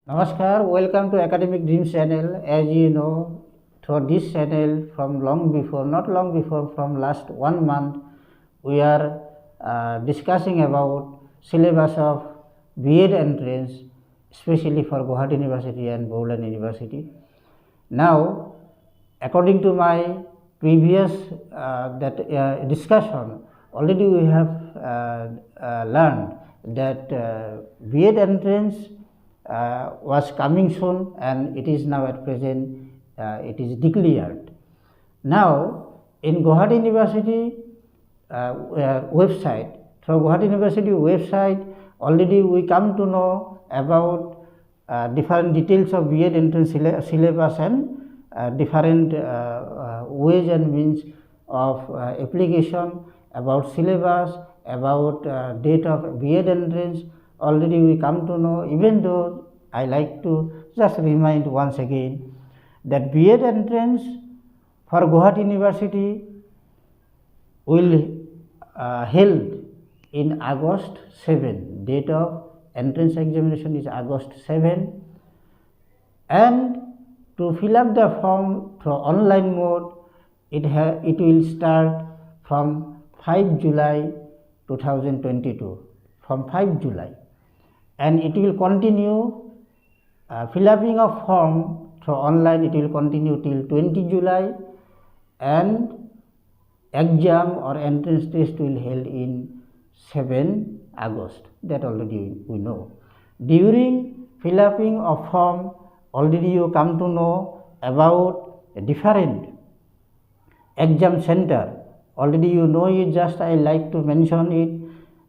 Namaskar, welcome to Academic Dreams channel. As you know, through this channel from not long before, from last 1 month, we are discussing about syllabus of B.Ed entrance, especially for Guwahati University and Bowdoin University. Now, according to my previous discussion, already we have learned that B.Ed entrance was coming soon, and it is now at present it is declared. Now, in Guwahati University website, through Guwahati University website, already we come to know about different details of B.Ed entrance syllabus and different ways and means of application, about syllabus, about date of B.Ed entrance. Already we come to know, even though I like to just remind once again that B.Ed entrance for Guwahati University will held in August 7. Date of entrance examination is August 7, and to fill up the form through online mode, it will start from 5 July 2022, from 5 July, and it will continue fill upping of form through online. It will continue till 20 July, and exam or entrance test will held in 7 August. That already we know. During fill upping of form, already you come to know about a different exam center. Already you know it, just I like to mention it,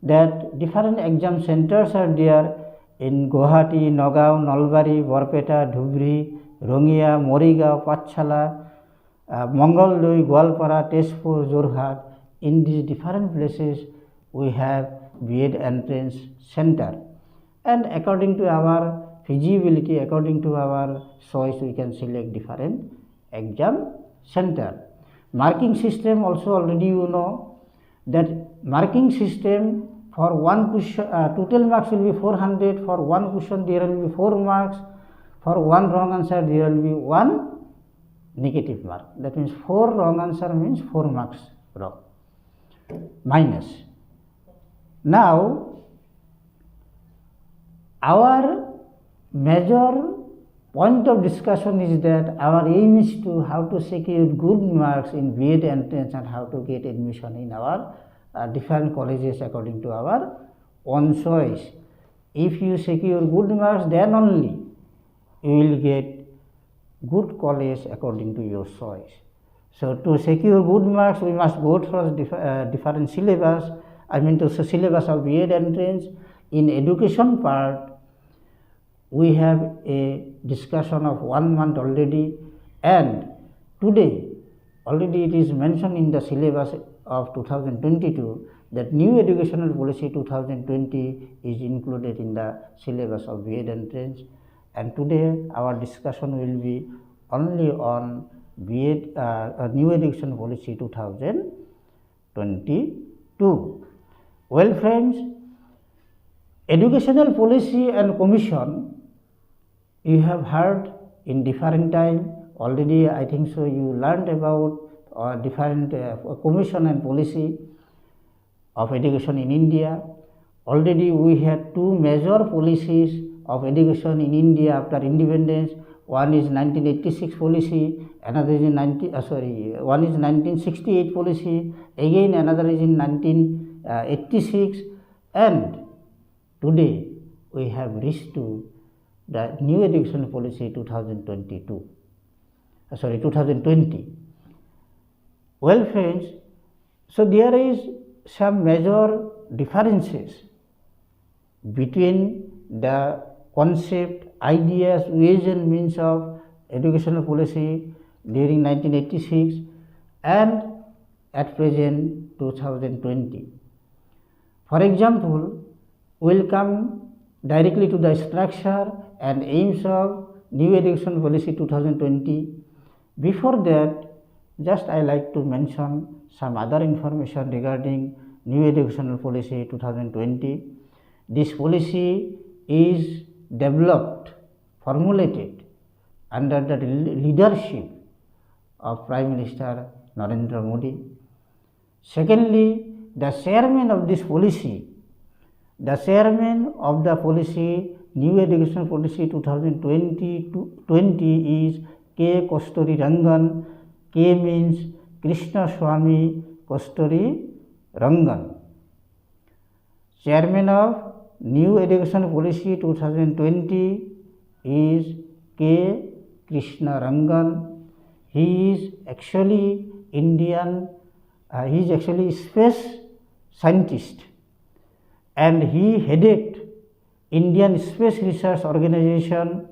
that different exam centers are there in Guwahati, Nagaon, Nalbari, Borpeta, Dhubri, Rongia, Morigaon, Pachhala, Mangoldoi, Gwalpara, Tezpur, Jorhat. In these different places we have B.Ed entrance center, and according to our feasibility, according to our choice, we can select different exam center. Marking system also, already you know that marking system for one question, total marks will be 400. For one question there will be 4 marks. For one wrong answer there will be 1 negative mark. That means 4 wrong answer means 4 marks wrong, minus. Now, our major point of discussion is that our aim is to how to secure good marks in B.Ed entrance and how to get admission in our different colleges according to our own choice. If you secure good marks, then only you will get good college according to your choice. So, to secure good marks, we must go through different syllabus. I mean to say syllabus of B.Ed entrance. In education part, we have a discussion of 1 month already, and today already it is mentioned in the syllabus of 2022 that new educational policy 2020 is included in the syllabus of B.Ed entrance, and today our discussion will be only on B.Ed new education policy 2022. Well friends, educational policy and commission you have heard in different time already. I think so you learned about different commission and policy of education in India. Already we had 2 major policies of education in India after independence. One is 1986 policy, another is in one is 1968 policy, again another is in 1986, and today we have reached to the new education policy 2020. Well friends, so there is some major differences between the concept, ideas, ways and means of educational policy during 1986 and at present 2020. For example, we will come directly to the structure and aims of new education policy 2020. Before that, just I like to mention some other information regarding new educational policy 2020. This policy is developed formulated under the leadership of Prime Minister Narendra Modi. Secondly, the chairman of this policy, the chairman of the policy, New Education Policy 2020 is K. Kasturi Rangan. K means Krishna Swamy Kasturi Rangan. Chairman of New Education Policy 2020 is K. Krishna Rangan. He is actually Indian, he is actually space scientist, and he headed Indian Space Research Organization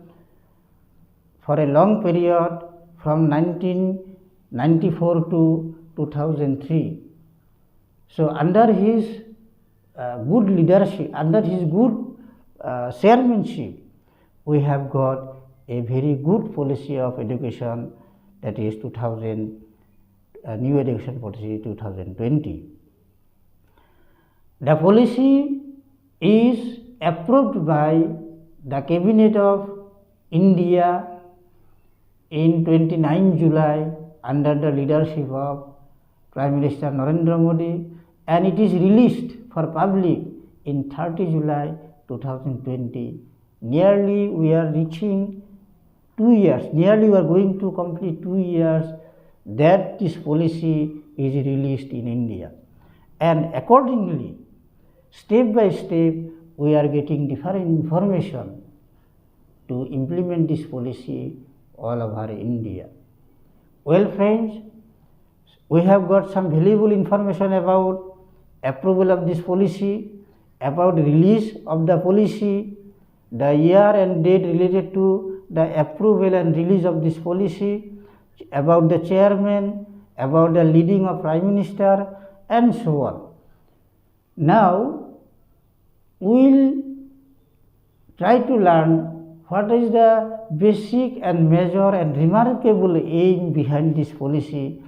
for a long period from 1994 to 2003. So under his good leadership, under his good chairmanship, we have got a very good policy of education, that is New Education Policy 2020. The policy is approved by the Cabinet of India in 29 July under the leadership of Prime Minister Narendra Modi, and it is released for public in 30 July 2020. Nearly we are reaching 2 years, nearly we are going to complete 2 years that this policy is released in India, and accordingly, step by step, we are getting different information to implement this policy all over India. Well friends, we have got some valuable information about approval of this policy, about release of the policy, the year and date related to the approval and release of this policy, about the chairman, about the leading of Prime Minister, and so on. Now, we will try to learn what is the basic and major and remarkable aim behind this policy.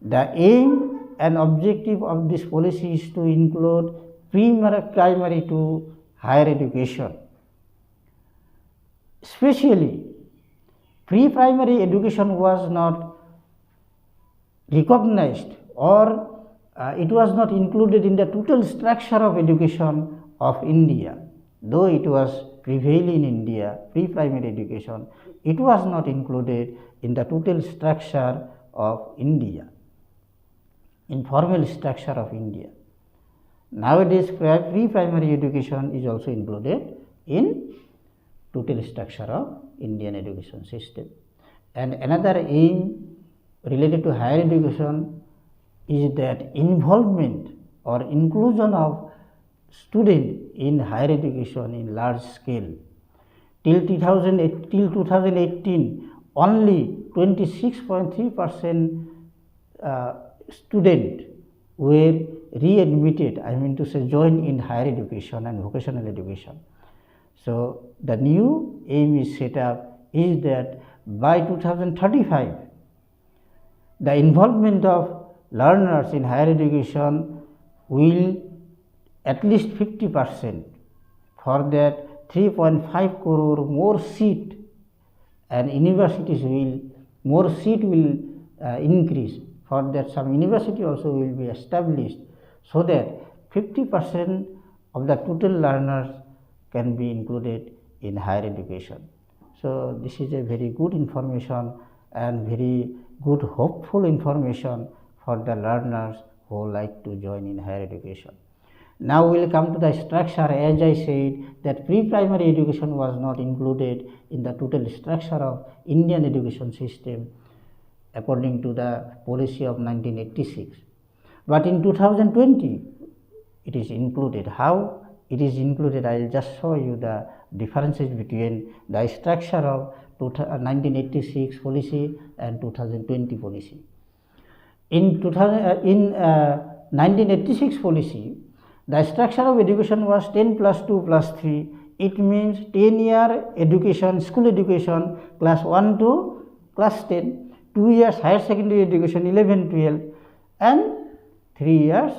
The aim and objective of this policy is to include primary to higher education. Especially, pre-primary education was not recognized, or it was not included in the total structure of education of India. Though it was prevailing in India, pre-primary education, it was not included in the total structure of India, informal structure of India. Nowadays, pre-primary education is also included in total structure of Indian education system. And another aim related to higher education is that involvement or inclusion of student in higher education in large scale. Till 2018, only 26.3% student were readmitted, I mean to say joined in higher education and vocational education. So the new aim is set up is that by 2035, the involvement of learners in higher education will at least 50%. For that, 3.5 crore more seat, and universities will, more seat will increase. For that, some university also will be established, so that 50% of the total learners can be included in higher education. So this is a very good information and very good hopeful information for the learners who like to join in higher education. Now we will come to the structure. As I said, that pre-primary education was not included in the total structure of Indian education system according to the policy of 1986. But in 2020, it is included. How it is included? I will just show you the differences between the structure of 1986 policy and 2020 policy. In 1986 policy, the structure of education was 10 plus 2 plus 3. It means 10-year education, school education, class 1 to class 10, 2 years higher secondary education, 11, 12, and 3 years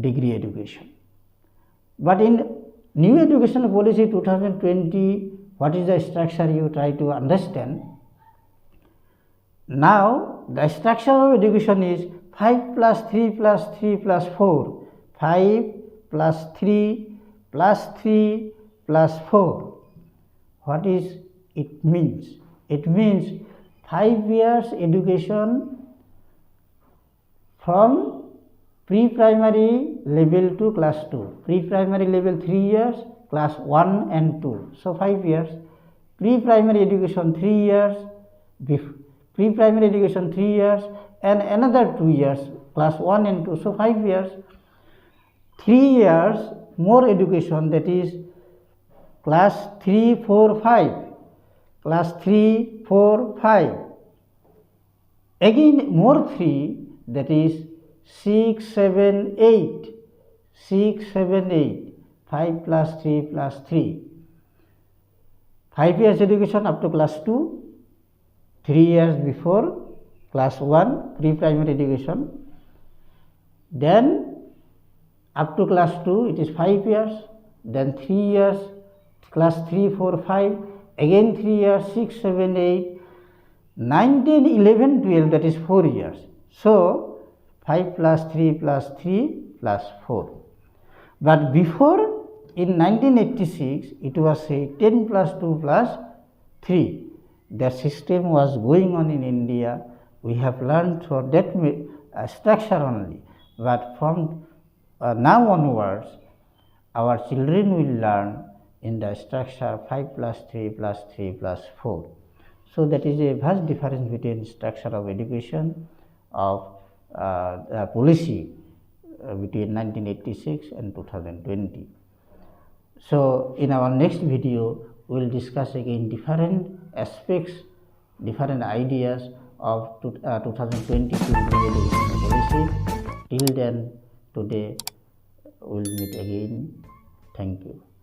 degree education. But in New Education Policy 2020, what is the structure, you try to understand. Now the structure of education is 5 plus 3 plus 3 plus 4, 5 plus 3 plus 3 plus 4. What is it means? It means 5 years education from pre-primary level to class 2. Pre-primary level 3 years, class 1 and 2. So 5 years. Pre-primary education 3 years, pre-primary education 3 years and another 2 years, class 1 and 2. So 5 years. 3 years more education, that is class 3, 4, 5. Class 3, 4, 5. Again more 3, that is 6, 7, 8. 6, 7, 8. 5 plus 3 plus 3. 5 years education up to class 2. 3 years before class 1, pre-primary education. Then up to class 2, it is 5 years. Then 3 years, class 3, 4, 5. Again 3 years, 6, 7, 8. 9, 10, 11, 12, that is 4 years. So 5 plus 3 plus 3 plus 4. But before, in 1986, it was say 10 plus 2 plus 3. The system was going on in India. We have learned for that structure only. But from now onwards, our children will learn in the structure 5 plus 3 plus 3 plus 4. So that is a vast difference between structure of education of the policy between 1986 and 2020. So in our next video, we will discuss again different aspects, different ideas of 2022 education policy. Till then, today we will meet again. Thank you.